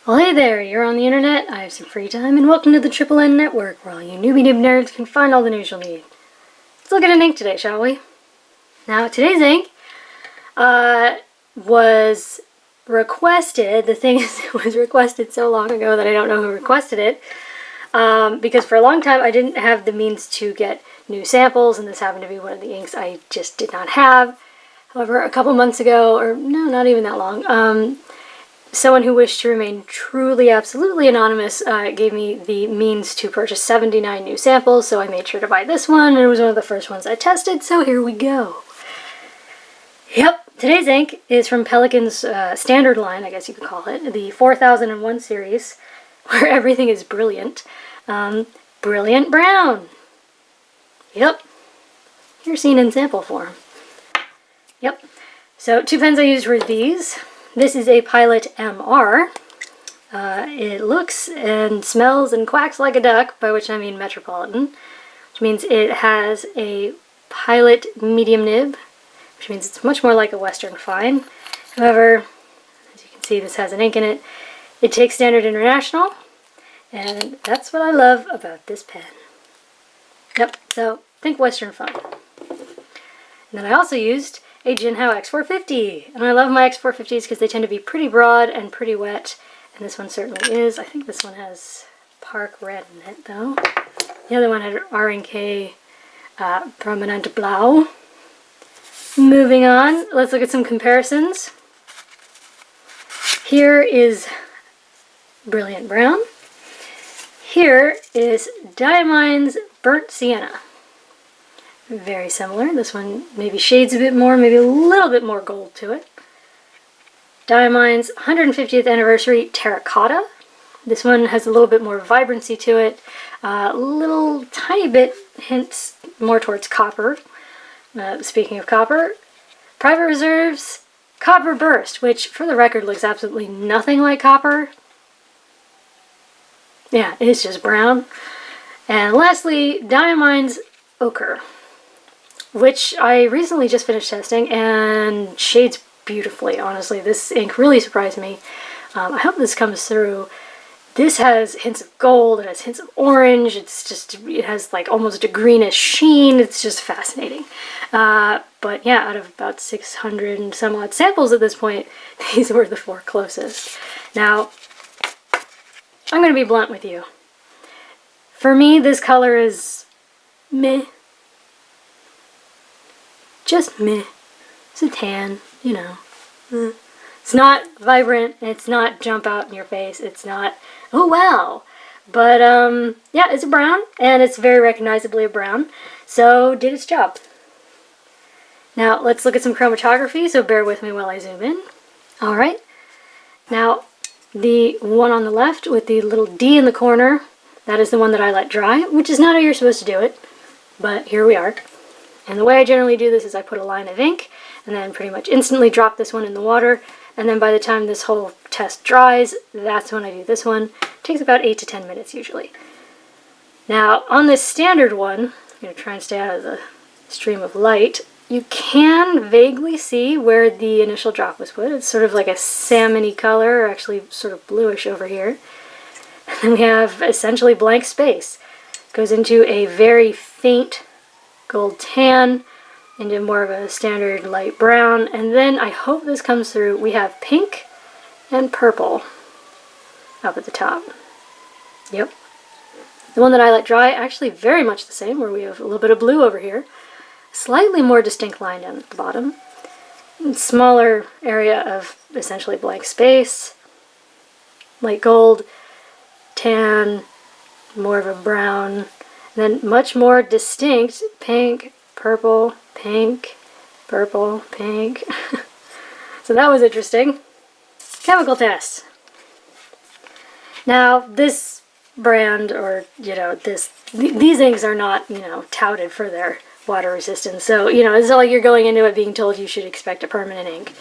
Well, hey there, you're on the internet, I have some free time, and welcome to the Triple N Network, where all you newbie noob nerds can find all the news you'll need. Let's look at an ink today, shall we? Now, today's ink was requested. The thing is, it was requested so long ago that I don't know who requested it, because for a long time I didn't have the means to get new samples, and this happened to be one of the inks I just did not have. However, a couple months ago, or no, not even that long, someone who wished to remain truly, absolutely anonymous gave me the means to purchase 79 new samples, so I made sure to buy this one, and it was one of the first ones I tested, so here we go. Yep, today's ink is from Pelikan's standard line, I guess you could call it, the 4001 series, where everything is brilliant. Brilliant Brown. Yep, here seen in sample form. Yep, so two pens I used were these. This is a Pilot MR. It looks and smells and quacks like a duck, by which I mean Metropolitan, which means it has a Pilot medium nib, which means it's much more like a Western Fine. However, as you can see, this has an ink in it. It takes Standard International, and that's what I love about this pen. Yep, so think Western Fine. And then I also used a JinHao X450, and I love my X450s because they tend to be pretty broad and pretty wet, and this one certainly is. I think this one has Park Red in it, though. The other one had R&K Permanent Blau. Moving on, let's look at some comparisons. Here is Brilliant Brown. Here is Diamine's Burnt Sienna. Very similar. This one maybe shades a bit more, maybe a little bit more gold to it. Diamine's 150th Anniversary Terracotta. This one has a little bit more vibrancy to it. Little tiny bit hints more towards copper. Speaking of copper, Private Reserve's Copper Burst, which for the record looks absolutely nothing like copper. Yeah, it's just brown. And lastly, Diamine's Ochre, which I recently just finished testing and shades beautifully, honestly. This ink really surprised me. I hope this comes through. This has hints of gold, it has hints of orange, it has like almost a greenish sheen. It's just fascinating. But yeah, out of about 600 and some odd samples at this point, these were the four closest. Now, I'm going to be blunt with you. For me, this color is meh. Just meh. It's a tan, you know. It's not vibrant, it's not jump out in your face, it's not, oh wow. But yeah, it's a brown, and it's very recognizably a brown, so did its job. Now let's look at some chromatography, so bear with me while I zoom in. Alright, now the one on the left with the little D in the corner, that is the one that I let dry, which is not how you're supposed to do it, but here we are. And the way I generally do this is I put a line of ink and then pretty much instantly drop this one in the water, and then by the time this whole test dries, that's when I do this one. It takes about 8 to 10 minutes usually. Now on this standard one, I'm going to try and stay out of the stream of light, you can vaguely see where the initial drop was put. It's sort of like a salmon-y color, or actually sort of bluish over here. And then we have essentially blank space. It goes into a very faint gold tan, into more of a standard light brown, and then I hope this comes through. We have pink and purple up at the top. Yep. The one that I let dry, actually very much the same, where we have a little bit of blue over here, slightly more distinct line down at the bottom, and smaller area of essentially blank space, light gold, tan, more of a brown, and then much more distinct pink, purple, pink, purple, pink. So that was interesting. Chemical test. Now this brand, or you know, these inks are not, you know, touted for their water resistance. So, you know, it's not like you're going into it being told you should expect a permanent ink.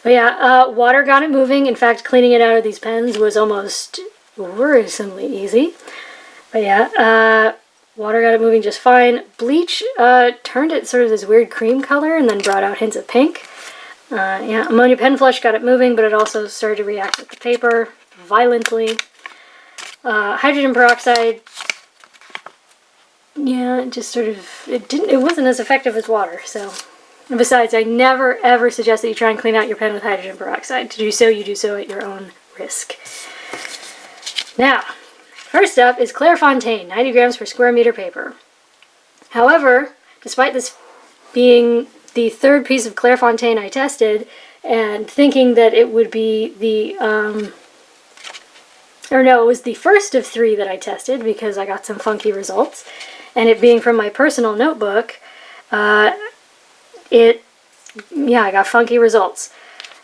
But yeah, water got it moving. In fact, cleaning it out of these pens was almost worrisomely easy. But yeah, water got it moving just fine. Bleach turned it sort of this weird cream color and then brought out hints of pink. Yeah, ammonia pen flush got it moving, but it also started to react with the paper. violently. Hydrogen peroxide, yeah, it just sort of, it wasn't as effective as water, so. And besides, I never ever suggest that you try and clean out your pen with hydrogen peroxide. To do so, you do so at your own risk. Now, first up is Clairefontaine, 90 grams per square meter paper. However, despite this being the third piece of Clairefontaine I tested, and thinking that it would be the, it was the first of 3 that I tested because I got some funky results, and it being from my personal notebook, I got funky results.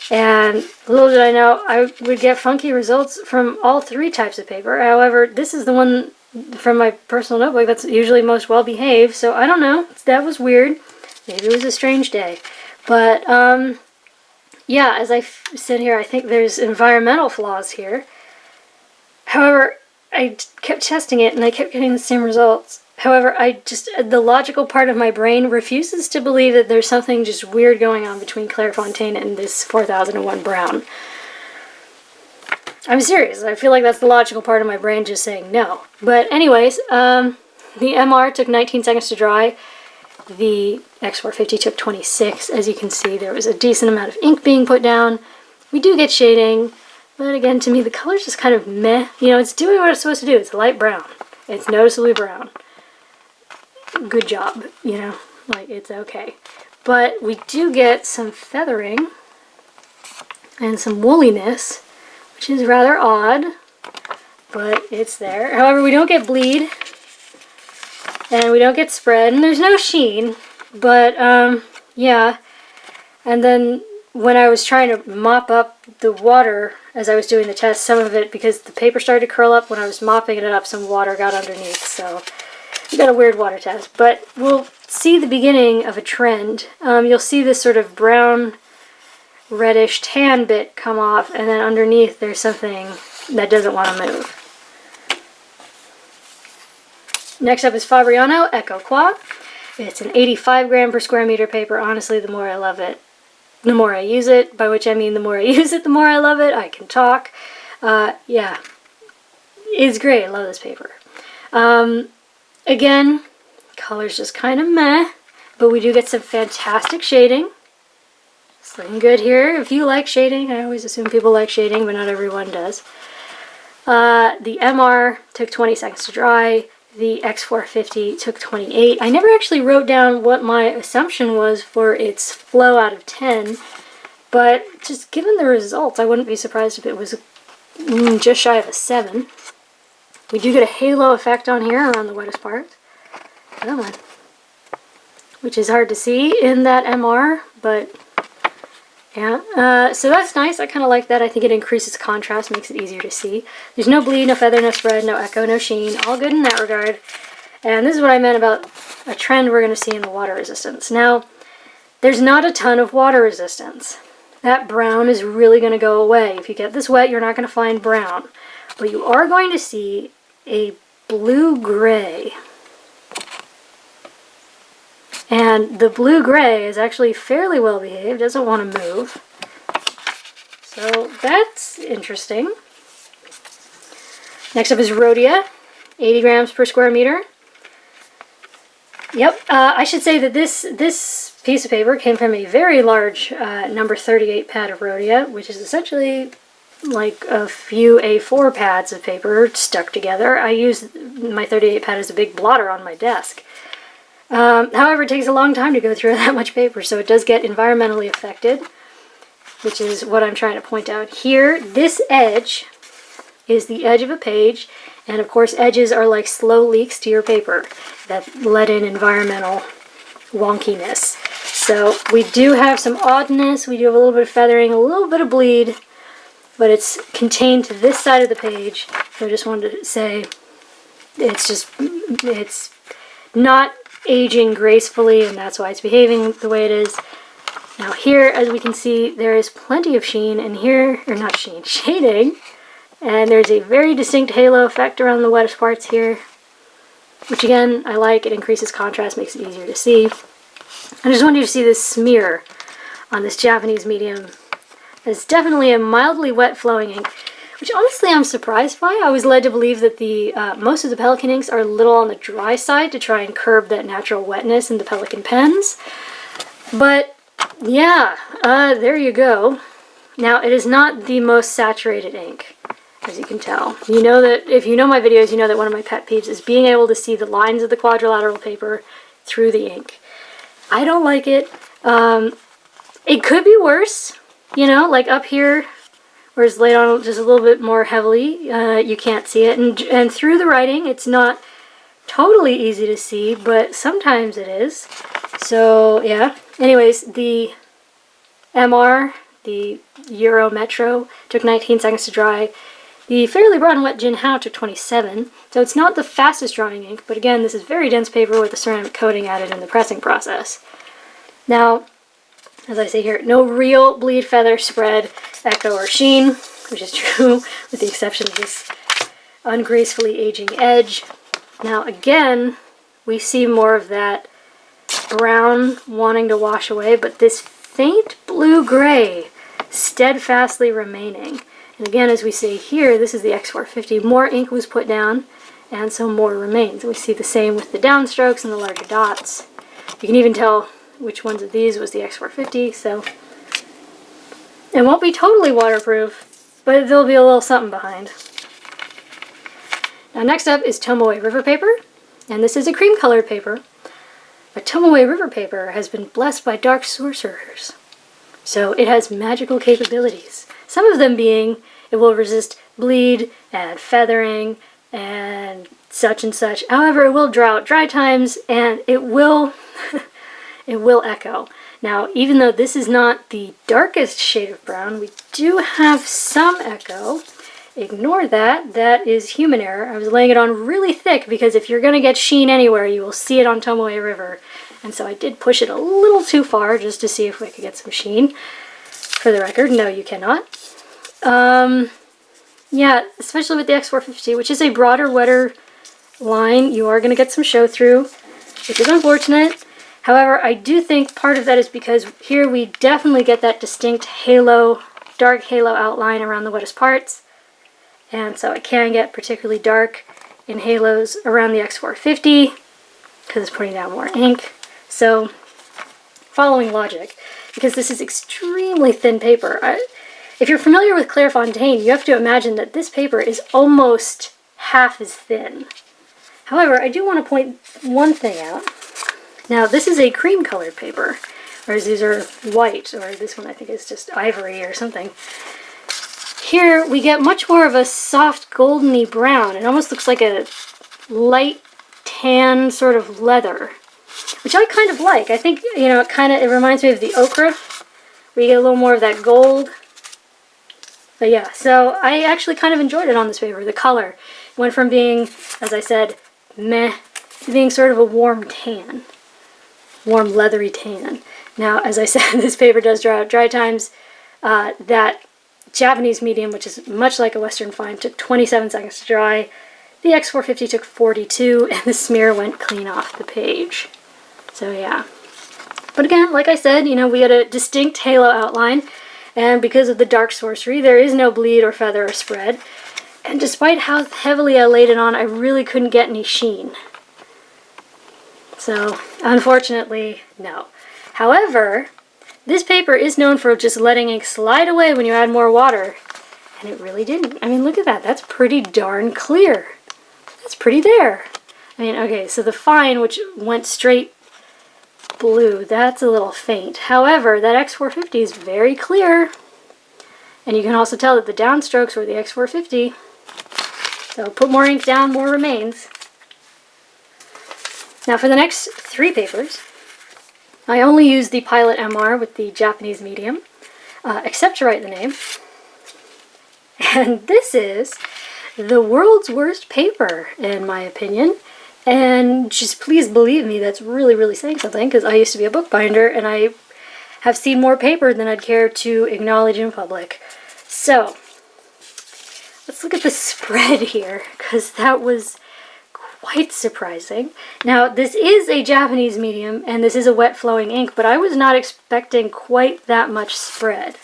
And little did I know I would get funky results from all 3 types of paper. However, this is the one from my personal notebook that's usually most well behaved, so I don't know. That was weird. Maybe it was a strange day. But, yeah, as I sit here, I think there's environmental flaws here. However, I kept testing it and I kept getting the same results. However, the logical part of my brain refuses to believe that there's something just weird going on between Clairefontaine and this 4001 brown. I'm serious. I feel like that's the logical part of my brain just saying no. But anyways, the MR took 19 seconds to dry. The X450 took 26. As you can see, there was a decent amount of ink being put down. We do get shading, but again, to me, the color's just kind of meh. You know, it's doing what it's supposed to do. It's light brown. It's noticeably brown. Good job, you know, like, it's okay. But we do get some feathering and some woolliness, which is rather odd, but it's there. However, we don't get bleed, and we don't get spread, and there's no sheen, but, yeah. And then when I was trying to mop up the water as I was doing the test, some of it, because the paper started to curl up, when I was mopping it up, some water got underneath, so we got a weird water test. But we'll see the beginning of a trend. You'll see this sort of brown, reddish tan bit come off, and then underneath there's something that doesn't want to move. Next up is Fabriano Eco Qua. It's an 85 gram per square meter paper. Honestly, the more I love it, the more I use it, by which I mean the more I use it, the more I love it. I can talk. Yeah, it's great. I love this paper. Again, color's just kind of meh, but we do get some fantastic shading. It's looking good here. If you like shading, I always assume people like shading, but not everyone does. The MR took 20 seconds to dry. The X450 took 28. I never actually wrote down what my assumption was for its flow out of 10, but just given the results, I wouldn't be surprised if it was just shy of a 7. We do get a halo effect on here around the wettest part. Come on. Which is hard to see in that MR, but yeah. So that's nice. I kind of like that. I think it increases contrast, makes it easier to see. There's no bleed, no feather, no spread, no echo, no sheen. All good in that regard. And this is what I meant about a trend we're going to see in the water resistance. Now, there's not a ton of water resistance. That brown is really going to go away. If you get this wet, you're not going to find brown. But you are going to see a blue-gray. And the blue-gray is actually fairly well behaved, doesn't want to move. So that's interesting. Next up is Rhodia, 80 grams per square meter. Yep, I should say that this piece of paper came from a very large number 38 pad of Rhodia, which is essentially like a few A4 pads of paper stuck together. I use my 38 pad as a big blotter on my desk. However, it takes a long time to go through that much paper, so it does get environmentally affected, which is what I'm trying to point out here. This edge is the edge of a page, and of course edges are like slow leaks to your paper that let in environmental wonkiness. So we do have some oddness, we do have a little bit of feathering, a little bit of bleed, but it's contained to this side of the page. So I just wanted to say it's not aging gracefully, and that's why it's behaving the way it is. Now here, as we can see, there is plenty of sheen, and here, or not sheen, shading, and there's a very distinct halo effect around the wettest parts here, which again, I like. It increases contrast, makes it easier to see. I just wanted you to see this smear on this Japanese medium. It's definitely a mildly wet flowing ink, which honestly I'm surprised by. I was led to believe that the most of the Pelikan inks are a little on the dry side to try and curb that natural wetness in the Pelikan pens. But yeah, there you go. Now, it is not the most saturated ink, as you can tell. You know that, if you know my videos, you know that one of my pet peeves is being able to see the lines of the quadrilateral paper through the ink. I don't like it. It could be worse, you know, like up here, where it's laid on just a little bit more heavily, you can't see it. And through the writing, it's not totally easy to see, but sometimes it is. So, yeah. Anyways, the MR, the Euro Metro, took 19 seconds to dry. The Fairly Broad and Wet JinHao took 27. So it's not the fastest drying ink, but again, this is very dense paper with a ceramic coating added in the pressing process. Now, as I say here, no real bleed, feather, spread, echo, or sheen, which is true with the exception of this ungracefully aging edge. Now again, we see more of that brown wanting to wash away, but this faint blue-gray steadfastly remaining. And again, as we see here, this is the X450. More ink was put down, and so more remains. We see the same with the downstrokes and the larger dots. You can even tell which ones of these was the X450, so it won't be totally waterproof, but there'll be a little something behind. Now next up is Tomoe River paper, and this is a cream-colored paper. But Tomoe River paper has been blessed by dark sorcerers, so it has magical capabilities. Some of them being it will resist bleed and feathering and such and such. However, it will draw out dry times, and it will it will echo. Now, even though this is not the darkest shade of brown, we do have some echo. Ignore that. That is human error. I was laying it on really thick because if you're going to get sheen anywhere, you will see it on Tomoe River. And so I did push it a little too far just to see if we could get some sheen. For the record, no, you cannot. Yeah, especially with the X450, which is a broader, wetter line, you are going to get some show through, which is unfortunate. However, I do think part of that is because here we definitely get that distinct halo, dark halo outline around the wettest parts. And so it can get particularly dark in halos around the X450 because it's putting down more ink. So, following logic, because this is extremely thin paper. If you're familiar with Clairefontaine, you have to imagine that this paper is almost half as thin. However, I do want to point one thing out. Now, this is a cream-colored paper, whereas these are white, or this one I think is just ivory or something. Here, we get much more of a soft goldeny brown. It almost looks like a light tan sort of leather, which I kind of like. I think, you know, it reminds me of the ochre, where you get a little more of that gold. But yeah, so I actually kind of enjoyed it on this paper. The color went from being, as I said, meh, to being sort of a warm tan. Warm, leathery tan. Now, as I said, this paper does draw out dry times. That Japanese medium, which is much like a Western fine, took 27 seconds to dry. The X450 took 42, and the smear went clean off the page. So yeah. But again, like I said, you know, we had a distinct halo outline, and because of the dark sorcery, there is no bleed or feather or spread. And despite how heavily I laid it on, I really couldn't get any sheen. So, unfortunately, no. However, this paper is known for just letting ink slide away when you add more water, and it really didn't. I mean, look at that. That's pretty darn clear. That's pretty there. I mean, okay, so the fine, which went straight blue, that's a little faint. However, that X450 is very clear, and you can also tell that the downstrokes were the X450. So put more ink down, more remains. Now for the next three papers, I only used the Pilot MR with the Japanese medium, except to write the name. And this is the world's worst paper, in my opinion. And just please believe me, that's really, really saying something, because I used to be a bookbinder, and I have seen more paper than I'd care to acknowledge in public. So, let's look at the spread here, because that was quite surprising. Now, this is a Japanese medium, and this is a wet flowing ink, but I was not expecting quite that much spread.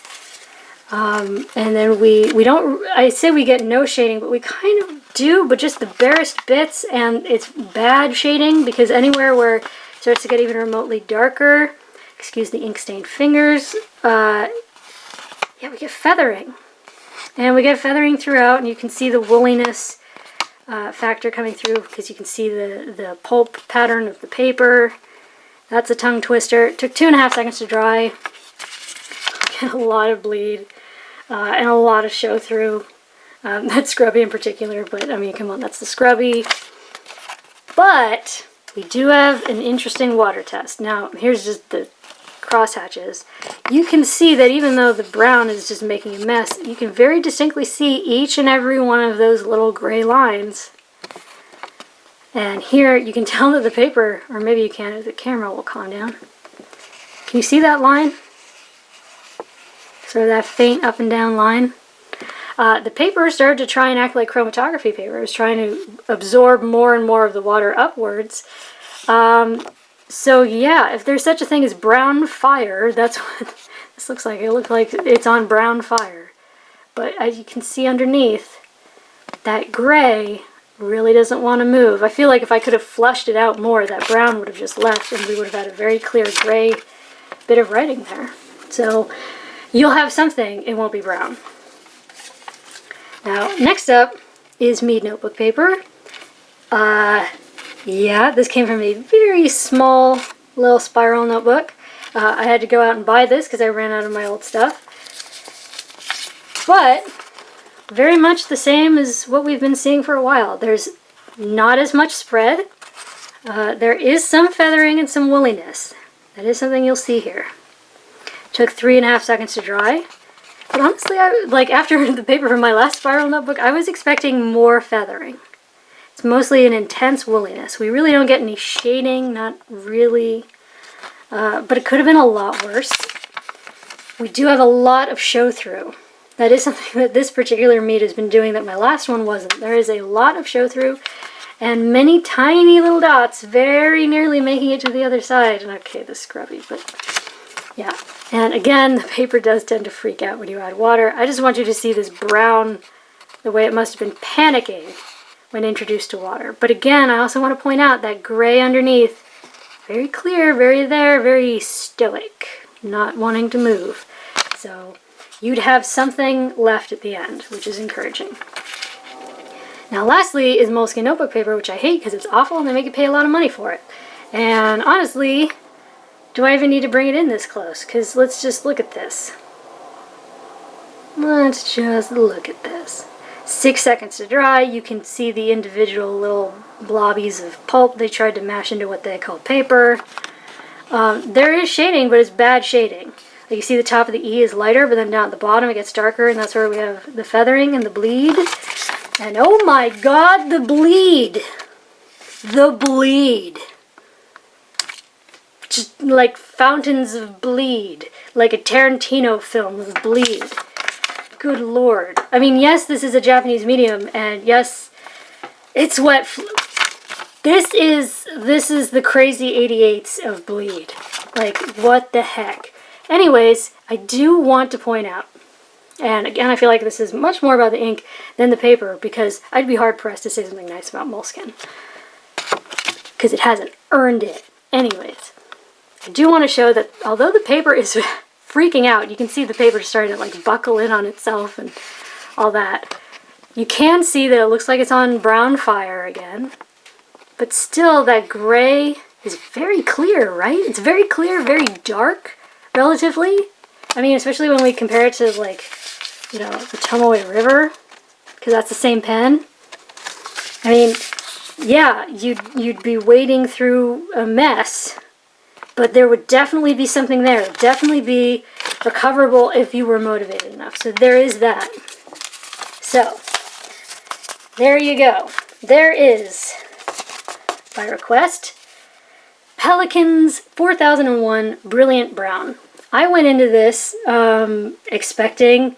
And then we don't, I say we get no shading, but we kind of do, but just the barest bits, and it's bad shading because anywhere where it starts to get even remotely darker, excuse the ink-stained fingers, yeah, we get feathering. And we get feathering throughout, and you can see the woolliness factor coming through because you can see the pulp pattern of the paper. That's a tongue twister. It took 2.5 seconds to dry. Get a lot of bleed and a lot of show through. That scrubby in particular, but I mean, come on, that's the scrubby. But we do have an interesting water test. Now, here's just the crosshatches. You can see that even though the brown is just making a mess, you can very distinctly see each and every one of those little gray lines. And here you can tell that the paper, or maybe you can't if the camera will calm down. Can you see that line? Sort of that faint up and down line. The paper started to try and act like chromatography paper. It was trying to absorb more and more of the water upwards. So yeah, if there's such a thing as brown fire, that's what this looks like. It looks like it's on brown fire. But as you can see underneath, that gray really doesn't want to move. I feel like if I could have flushed it out more, that brown would have just left and we would have had a very clear gray bit of writing there. So you'll have something, it won't be brown. Now, next up is Mead Notebook Paper. Yeah, this came from a very small little spiral notebook. I had to go out and buy this because I ran out of my old stuff. But very much the same as what we've been seeing for a while. There's not as much spread. There is some feathering and some woolliness. That is something you'll see here. Took 3.5 seconds to dry. But honestly, like after the paper from my last spiral notebook, I was expecting more feathering. It's mostly an intense woolliness. We really don't get any shading, not really. But it could have been a lot worse. We do have a lot of show-through. That is something that this particular Mead has been doing that my last one wasn't. There is a lot of show-through and many tiny little dots very nearly making it to the other side. And okay, this is scrubby, but yeah. And again, the paper does tend to freak out when you add water. I just want you to see this brown, the way it must have been panicking when introduced to water. But again, I also want to point out that gray underneath, very clear, very there, very stoic, not wanting to move. So you'd have something left at the end, which is encouraging. Now lastly is Moleskine notebook paper, which I hate because it's awful and they make you pay a lot of money for it. And honestly, do I even need to bring it in this close? Because let's just look at this. Let's just look at this. 6 seconds to dry. You can see the individual little blobbies of pulp they tried to mash into what they call paper. There is shading, but it's bad shading. Like you see the top of the E is lighter, but then down at the bottom it gets darker, and that's where we have the feathering and the bleed. And oh my god, the bleed! The bleed! Just like fountains of bleed. Like a Tarantino film of bleed. Good lord. I mean, yes, this is a Japanese medium, and yes, it's wet. This is the crazy 88s of bleed. Like, what the heck? Anyways, I do want to point out, and again, I feel like this is much more about the ink than the paper, because I'd be hard-pressed to say something nice about Moleskine. Because it hasn't earned it. Anyways, I do want to show that although the paper is freaking out, you can see the paper starting to like buckle in on itself and all that. You can see that it looks like it's on brown fire again, but still that gray is very clear, right? It's very clear, very dark, relatively. I mean, especially when we compare it to like, you know, the Tomoe River, because that's the same pen. I mean, yeah, you'd be wading through a mess, but there would definitely be something there. Definitely be recoverable if you were motivated enough. So there is that. So, there you go. There is, by request, Pelikan's 4001 Brilliant Brown. I went into this expecting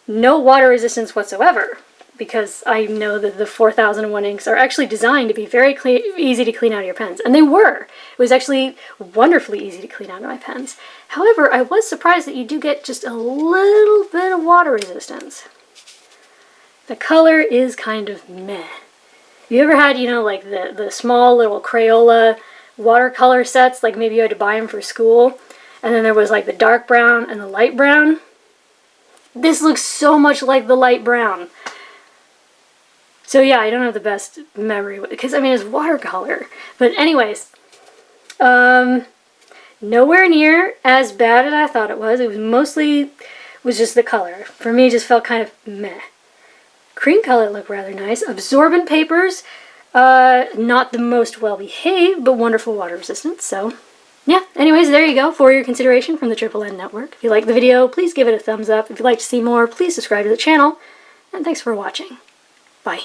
no water resistance whatsoever. because I know that the 4001 inks are actually designed to be very easy to clean out of your pens. And they were. It was actually wonderfully easy to clean out of my pens. However, I was surprised that you do get just a little bit of water resistance. The color is kind of meh. You ever had, you know, like the small little Crayola watercolor sets, like maybe you had to buy them for school, and then there was like the dark brown and the light brown? This looks so much like the light brown. So yeah, I don't have the best memory, because I mean it's watercolor. But anyways, nowhere near as bad as I thought it was. It was just the color. For me, it just felt kind of meh. Cream color looked rather nice. Absorbent papers, not the most well-behaved, but wonderful water resistance. So yeah, anyways, there you go for your consideration from the Triple N Network. If you liked the video, please give it a thumbs up. If you'd like to see more, please subscribe to the channel. And thanks for watching. Bye.